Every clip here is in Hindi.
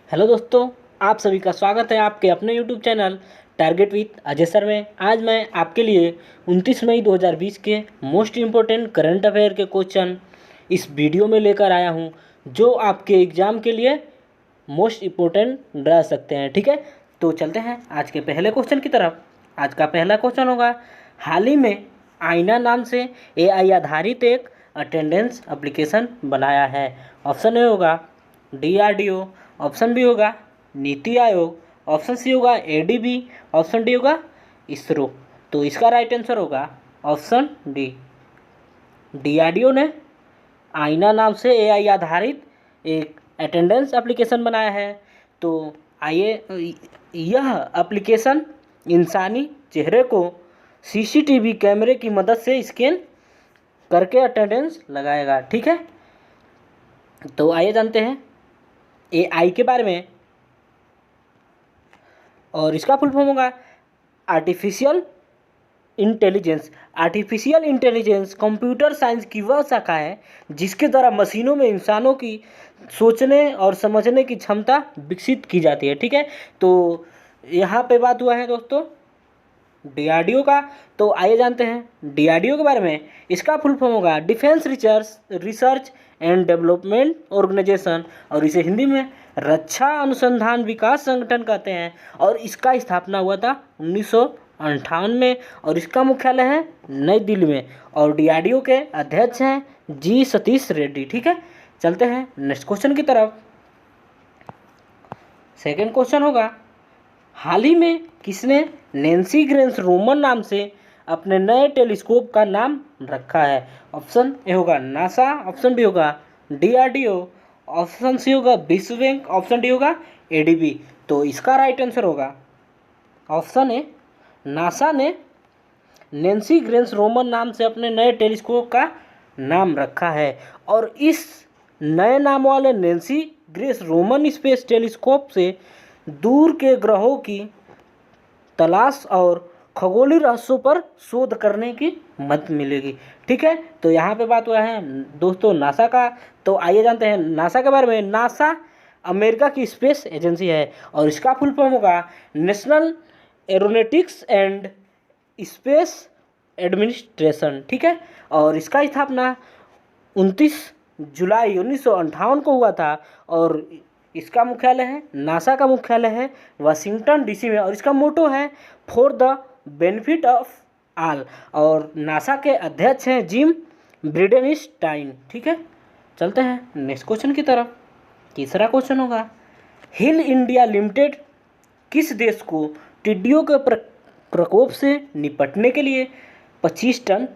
हेलो दोस्तों, आप सभी का स्वागत है आपके अपने YouTube channel target with Ajay sir में। आज मैं आपके लिए 29 मई 2020 के मोस्ट इम्पोर्टेंट करंट अफेयर के क्वेश्चन इस वीडियो में लेकर आया हूं, जो आपके एग्ज़ाम के लिए मोस्ट इम्पोर्टेंट रह सकते हैं। ठीक है, तो चलते हैं आज के पहले क्वेश्चन की तरफ। आज का पहला क्वेश्चन होगा, हाल ही में आईना नाम से एआई आधारित एक अटेंडेंस एप्लीकेशन बनाया है। ऑप्शन ए होगा डीआरडीओ, ऑप्शन बी होगा नीति आयोग, ऑप्शन सी होगा एडीबी, ऑप्शन डी होगा इसरो। तो इसका राइट आंसर होगा ऑप्शन डी। डीआरडीओ ने आईना नाम से एआई आधारित एक अटेंडेंस एप्लीकेशन बनाया है। तो आइए, यह एप्लीकेशन इंसानी चेहरे को सीसीटीवी कैमरे की मदद से स्कैन करके अटेंडेंस लगाएगा। ठीक है, तो आइए जानते हैं एआई के बारे में। और इसका फुल फॉर्म होगा artificial intelligence. Artificial intelligence computer science की वह शाखा है जिसके द्वारा मशीनों में इंसानों की सोचने और समझने की क्षमता विकसित की जाती है। ठीक है, तो यहाँ पे बात हुआ है दोस्तों डीआरडीओ का। तो आइए जानते हैं डीआरडीओ के बारे में। इसका फुल फॉर्म होगा defence research and development organisation, और इसे हिंदी में रक्षा अनुसंधान विकास संगठन कहते हैं। और इसका स्थापना हुआ था 1958 में, और इसका मुख्यालय है नई दिल्ली में। और डीआरडीओ के अध्यक्ष हैं जी सतीश रेड्डी। ठीक है, चलते हैं नेक्स्ट क्वेश्चन की तरफ। सेकेंड क्वेश्चन होगा, हाल ही में किसने नैन्सी ग्रेस रोमन नाम से अपने नए टेलीस्कोप का नाम रखा है। ऑप्शन ए होगा नासा, ऑप्शन बी होगा डीआरडीओ, ऑप्शन सी होगा विश्व बैंक, ऑप्शन डी होगा एडीबी। तो इसका राइट आंसर होगा ऑप्शन ए। नासा ने नैन्सी ग्रेस रोमन नाम से अपने नए टेलीस्कोप का नाम रखा है। और इस नए नाम वाले Nancy grace Roman space telescope से दूर के ग्रहों की तलाश और खगोलीय रहस्यों पर शोध करने की मदद मिलेगी। ठीक है, तो यहाँ पे बात हुआ है दोस्तों नासा का। तो आइए जानते हैं नासा के बारे में। नासा अमेरिका की स्पेस एजेंसी है, और इसका फुल फॉर्म होगा national aeronautics and space administration. ठीक है, और इसका स्थापना 29 जुलाई 1958 को हुआ था। और इसका मुख्यालय है, नासा का मुख्यालय है वाशिंगटन डीसी में। और इसका मोटो है for the benefit of all. और नासा के अध्यक्ष हैं जिम ब्रिडेनस्टाइन। ठीक है, चलते हैं नेक्स्ट क्वेश्चन की तरफ। तीसरा क्वेश्चन होगा, हिल इंडिया लिमिटेड किस देश को टिड्डियों के प्रकोप से निपटने के लिए 25 टन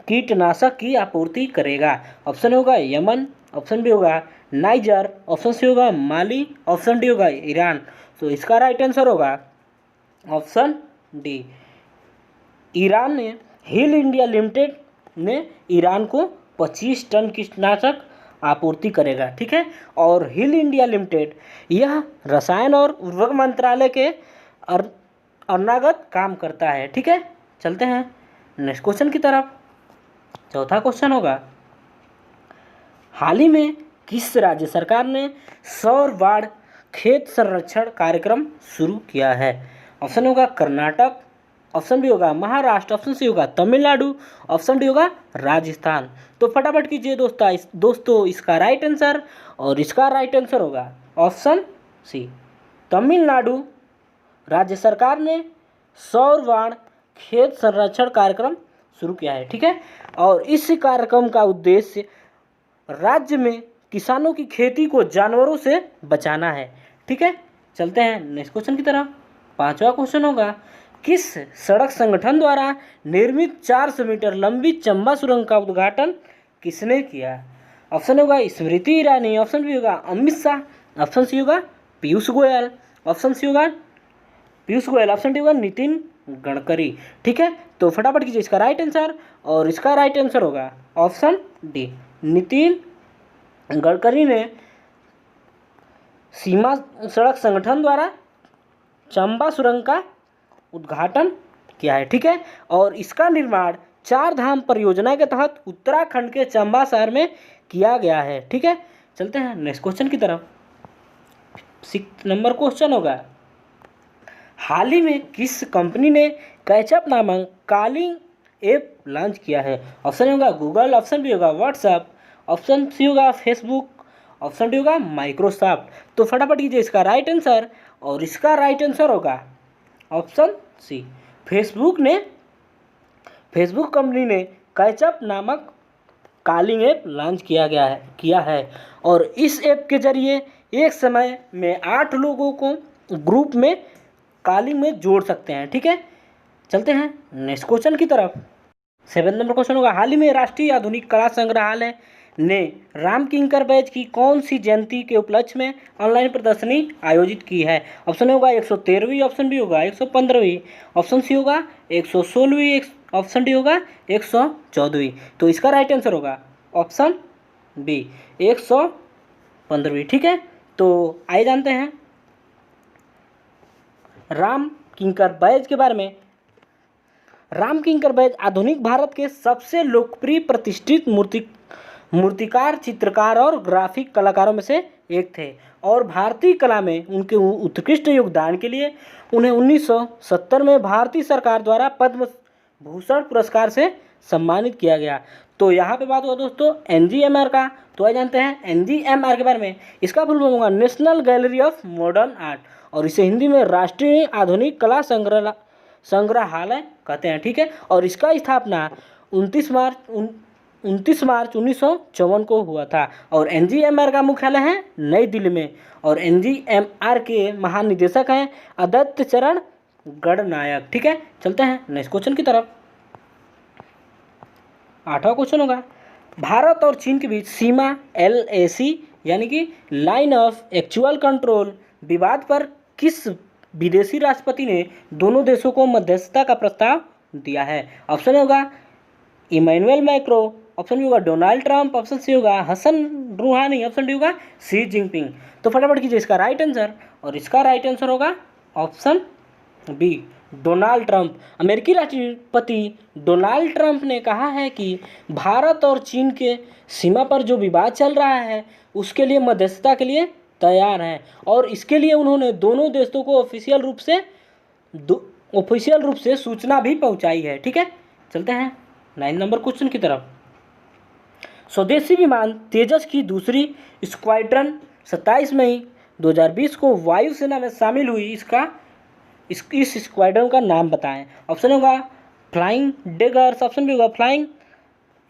कीटनाशक की आपूर्ति करेगा। ऑप्शन होगा यमन, ऑप्शन बी होगा नाइजर, ऑप्शन सी होगा माली, ऑप्शन डी होगा ईरान। तो इसका राइट आंसर होगा ऑप्शन डी। ईरान ने हिल इंडिया लिमिटेड ने ईरान को 25 टन कीटनाशक आपूर्ति करेगा। ठीक है, और हिल इंडिया लिमिटेड यह रसायन और उर्वरक मंत्रालय के अंतर्गत काम करता है। ठीक है, चलते हैं नेक्स्ट क्वेश्चन की तरफ। चौथा क्वेश्चन होगा, हाल ही में किस राज्य सरकार ने सौर बाढ़ खेत संरक्षण कार्यक्रम शुरू किया है। ऑप्शन होगा कर्नाटक, ऑप्शन बी होगा महाराष्ट्र, ऑप्शन सी होगा तमिलनाडु, ऑप्शन डी होगा राजस्थान। तो फटाफट कीजिए दोस्तों इसका राइट आंसर। और इसका राइट आंसर होगा ऑप्शन सी, तमिलनाडु राज्य सरकार ने सौर बाढ़ खेत संरक्षण कार्यक्रम शुरू किया है। ठीक है, और इस कार्यक्रम का उद्देश्य राज्य में किसानों की खेती को जानवरों से बचाना है। ठीक है, चलते हैं नेक्स्ट क्वेश्चन की तरफ। पांचवा क्वेश्चन होगा, किस सड़क संगठन द्वारा निर्मित 400 मीटर लंबी चंबा सुरंग का उद्घाटन किसने किया। ऑप्शन होगा स्मृति ईरानी, ऑप्शन बी होगा अमित शाह, ऑप्शन सी होगा पीयूष गोयल, ऑप्शन सी होगा पीयूष गोयल, ऑप्शन डी होगा नितिन गडकरी। ठीक है, तो फटाफट कीजिए इसका राइट आंसर। और इसका राइट आंसर होगा ऑप्शन डी, नितिन गडकरी ने सीमा सड़क संगठन द्वारा चंबा सुरंग का उद्घाटन किया है। ठीक है, और इसका निर्माण 4 धाम परियोजना के तहत उत्तराखंड के चंबा शहर में किया गया है। ठीक है, चलते हैं नेक्स्ट क्वेश्चन की तरफ। 6 नंबर क्वेश्चन होगा, हाल ही में किस कंपनी ने कैचअप नामक कॉलिंग ऐप लॉन्च किया है? ऑप्शन ए होगा गूगल, ऑप्शन बी होगा व्हाट्सएप, ऑप्शन सी होगा फेसबुक, ऑप्शन डी होगा माइक्रोसॉफ्ट। तो फटाफट कीजिए इसका राइट आंसर, और इसका राइट आंसर होगा ऑप्शन सी, फेसबुक कंपनी ने कैचअप नामक कॉलिंग ऐप लॉन्च किया है और इस ऐप के जरिए एक समय में 8 लोगों को ग्रुप में कॉलिंग में जोड़ सकते हैं। ठीक है, चलते हैं नेक्स्ट क्वेश्चन की तरफ। 7 नंबर क्वेश्चन होगा, हाल ही में राष्ट्रीय आधुनिक कला संग्रहालय ने राम किंकर बैज की कौन सी जयंती के उपलक्ष्य में ऑनलाइन प्रदर्शनी आयोजित की है? ऑप्शन होगा 113वीं, ऑप्शन बी होगा 115वीं, ऑप्शन सी होगा 116वीं, ऑप्शन डी होगा 114वीं। तो इसका राइट आंसर होगा ऑप्शन बी 115वीं। ठीक है, तो आइए जानते हैं राम किंकर बैज के बारे में। राम किंकर बैज आधुनिक भारत के सबसे लोकप्रिय प्रतिष्ठित मूर्तिकार, चित्रकार और ग्राफिक कलाकारों में से एक थे और भारतीय कला में उनके उत्कृष्ट योगदान के लिए उन्हें 1970 में भारतीय सरकार द्वारा पद्म भूषण पुरस्कार से सम्मानित किया गया। तो यहाँ पे बात हुआ दोस्तों NGMR का। तो आइए जानते हैं NGMR के बारे में। इसका फुल फॉर्म होगा national gallery of modern art, और इसे हिंदी में राष्ट्रीय आधुनिक कला संग्रहालय कहते हैं। ठीक है, और इसका स्थापना 29 मार्च 1954 को हुआ था और NGMR का मुख्यालय है नई दिल्ली में, और NGMR के महानिदेशक हैं आदित्य चरण गणनायक। ठीक है, चलते हैं नेक्स्ट क्वेश्चन की तरफ। 8वां क्वेश्चन होगा, भारत और चीन के बीच सीमा LAC यानी कि लाइन ऑफ एक्चुअल कंट्रोल विवाद पर किस विदेशी राष्ट्रपति ने दोनों देशों को मध्यस्थता का प्रस्ताव दिया है? ऑप्शन होगा इमैनुअल मैक्रो, ऑप्शन बी होगा डोनाल्ड ट्रंप, ऑप्शन सी होगा हसन रूहानी, ऑप्शन डी होगा शी जिनपिंग। तो फटाफट कीजिए इसका राइट आंसर, और इसका राइट आंसर होगा ऑप्शन बी डोनाल्ड ट्रंप। अमेरिकी राष्ट्रपति डोनाल्ड ट्रंप ने कहा है कि भारत और चीन के सीमा पर जो विवाद चल रहा है उसके लिए मध्यस्थता के लिए तैयार हैं, और इसके लिए उन्होंने दोनों देशों को ऑफिशियल रूप से सूचना भी पहुंचाई है। ठीक है, चलते हैं 9 नंबर क्वेश्चन की तरफ। स्वदेशी विमान तेजस की दूसरी स्क्वाड्रन 27 मई 2020 को वायुसेना में शामिल हुई। इस स्क्वाड्रन का नाम बताएं। ऑप्शन होगा फ्लाइंग डेगर्स, ऑप्शन बी होगा फ्लाइंग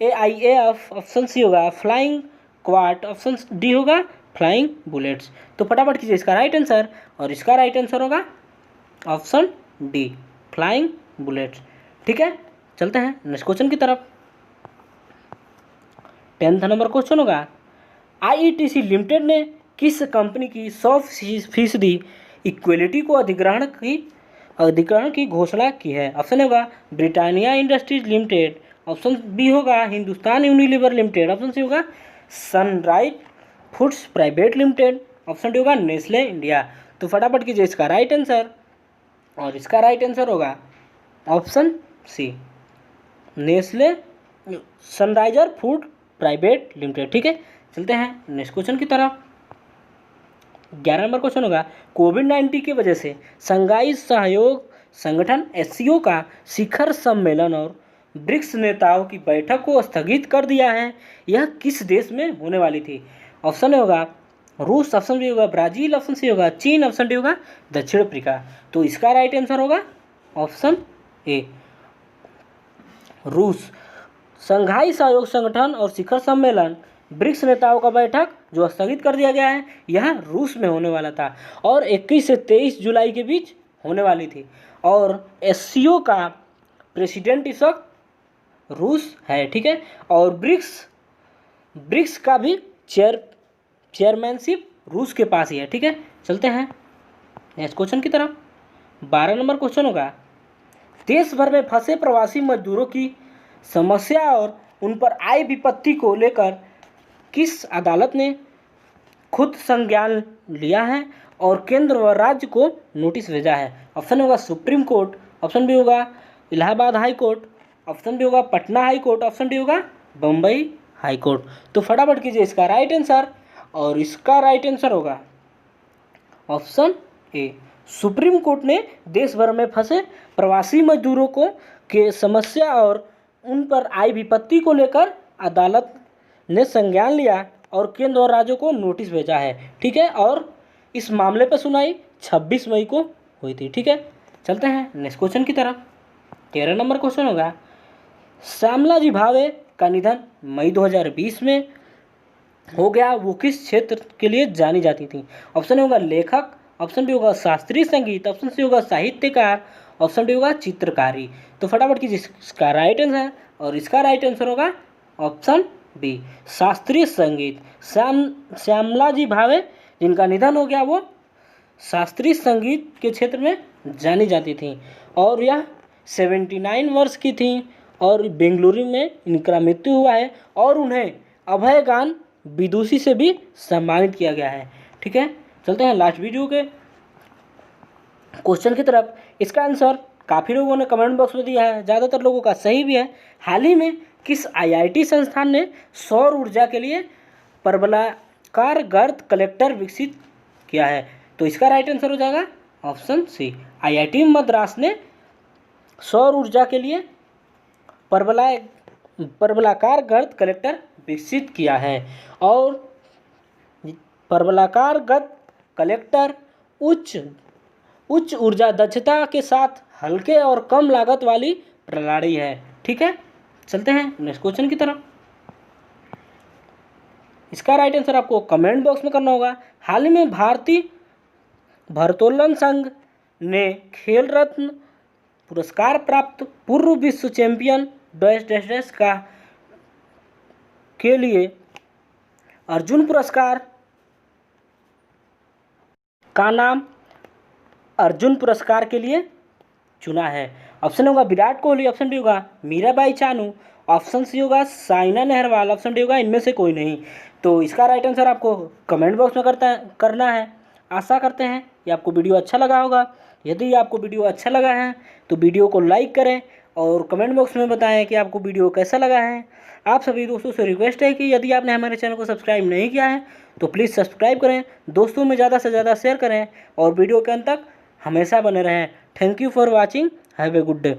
AIAF, ऑप्शन सी होगा फ्लाइंग क्वाड, ऑप्शन डी होगा फ्लाइंग बुलेट्स। तो फटाफट कीजिए इसका राइट आंसर, और इसका राइट आंसर होगा ऑप्शन डी फ्लाइंग बुलेट्स। ठीक है, चलते हैं नेक्स्ट क्वेश्चन की तरफ। 10 नंबर क्वेश्चन होगा, IETC लिमिटेड ने किस कंपनी की 100% इक्विटी को अधिग्रहण की घोषणा की है? ऑप्शन होगा Britannia Industries Limited, option b होगा Hindustan Unilever Limited, option c होगा Sunrise Foods Private Limited, option d होगा नेस्ले इंडिया। तो फटाफट कीजिए इसका राइट आंसर, और इसका राइट आंसर होगा option c Nestle Sunriser Food Private Limited. ठीक है, चलते हैं नेक्स्ट क्वेश्चन की तरफ। 11 नंबर क्वेश्चन होगा, कोविड-19 की वजह से शंघाई सहयोग संगठन SCO का शिखर सम्मेलन और ब्रिक्स नेताओं की बैठक को स्थगित कर दिया है। यह किस देश में होने वाली थी? ऑप्शन होगा रूस, ऑप्शन बी होगा ब्राज़ील, ऑप्शन सी होगा चीन, ऑप्शन डी होगा दक्षिण अफ्रीका। तो इसका राइट आंसर होगा ऑप्शन ए रूस। शंघाई सहयोग संगठन और शिखर सम्मेलन ब्रिक्स नेताओं का बैठक जो स्थगित कर दिया गया है, यह रूस में होने वाला था और 21 से 23 जुलाई के बीच होने वाली थी, और SCO का प्रेसिडेंट इस वक्त रूस है। ठीक है, और ब्रिक्स का भी चेयरमैनशिप रूस के पास ही है। ठीक है, चलते हैं नेक्स्ट क्वेश्चन की तरफ। 12 नंबर क्वेश्चन होगा, देश भर में फंसे प्रवासी मजदूरों की समस्या और उन पर आए विपत्ति को लेकर किस अदालत ने खुद संज्ञान लिया है और केंद्र व राज्य को नोटिस भेजा है? ऑप्शन होगा सुप्रीम कोर्ट, ऑप्शन बी होगा Allahabad High Court, option b होगा Patna High Court, option d होगा बम्बई हाई कोर्ट। तो फटाफट कीजिए इसका राइट आंसर, और इसका राइट आंसर होगा ऑप्शन ए। सुप्रीम कोर्ट ने देश भर में फंसे प्रवासी मजदूरों को के समस्या और उन पर आई विपत्ति को लेकर अदालत ने संज्ञान लिया और केंद्र और राज्यों को नोटिस भेजा है। ठीक है, और इस मामले पर सुनाई 26 मई को हुई थी। ठीक है, चलते हैं नेक्स्ट क्वेश्चन की तरफ। 13 नंबर क्वेश्चन होगा, श्यामलाजी भावे का निधन मई 2020 में हो गया, वो किस क्षेत्र के लिए जानी जाती थी? ऑप्शन ए होगा लेखक, ऑप्शन बी होगा शास्त्रीय संगीत, ऑप्शन सी होगा साहित्यकार, ऑप्शन डी होगा चित्रकारी। तो फटाफट कीजिए, इसका राइट आंसर है और इसका राइट आंसर होगा ऑप्शन बी, शास्त्रीय संगीत। श्यामलाजी भावे जिनका निधन हो गया वो शास्त्रीय संगीत के क्षेत्र में जानी जाती थी और यह 79 वर्ष की थी और बेंगलुरु में इनका मृत्यु हुआ है और उन्हें अभय गान विदुषी से भी सम्मानित किया गया है। ठीक है, चलते हैं लास्ट वीडियो के क्वेश्चन की तरफ। इसका आंसर काफ़ी लोगों ने कमेंट बॉक्स में दिया है, ज़्यादातर लोगों का सही भी है। हाल ही में किस IIT संस्थान ने सौर ऊर्जा के लिए परवलयाकार गर्त कलेक्टर विकसित किया है? तो इसका राइट आंसर हो जाएगा ऑप्शन सी, IIT मद्रास ने सौर ऊर्जा के लिए परवलयाकार गर्त कलेक्टर विकसित किया है और परवलयाकार गर्त कलेक्टर उच्च ऊर्जा दक्षता के साथ हल्के और कम लागत वाली प्रणाली है। ठीक है, चलते हैं नेक्स्ट क्वेश्चन की तरफ। इसका राइट आंसर आपको कमेंट बॉक्स में करना होगा। हाल ही में भारतीय भारोत्तोलन संघ ने खेल रत्न पुरस्कार प्राप्त पूर्व विश्व चैंपियन डैश डैश डैश के लिए अर्जुन पुरस्कार का नाम अर्जुन पुरस्कार के लिए चुना है? ऑप्शन होगा विराट कोहली, ऑप्शन बी होगा मीराबाई चानू, ऑप्शन सी होगा साइना नेहवाल, ऑप्शन डी होगा इनमें से कोई नहीं। तो इसका राइट आंसर आपको कमेंट बॉक्स में करना है। आशा करते हैं कि आपको वीडियो अच्छा लगा होगा। यदि आपको वीडियो अच्छा लगा है तो वीडियो को लाइक करें और कमेंट बॉक्स में बताएं कि आपको वीडियो कैसा लगा है। आप सभी दोस्तों से रिक्वेस्ट है कि यदि आपने हमारे चैनल को सब्सक्राइब नहीं किया है तो प्लीज़ सब्सक्राइब करें, दोस्तों में ज़्यादा से ज़्यादा शेयर करें और वीडियो के अंत तक हमेशा बने रहें। Thank you for watching, have a good day.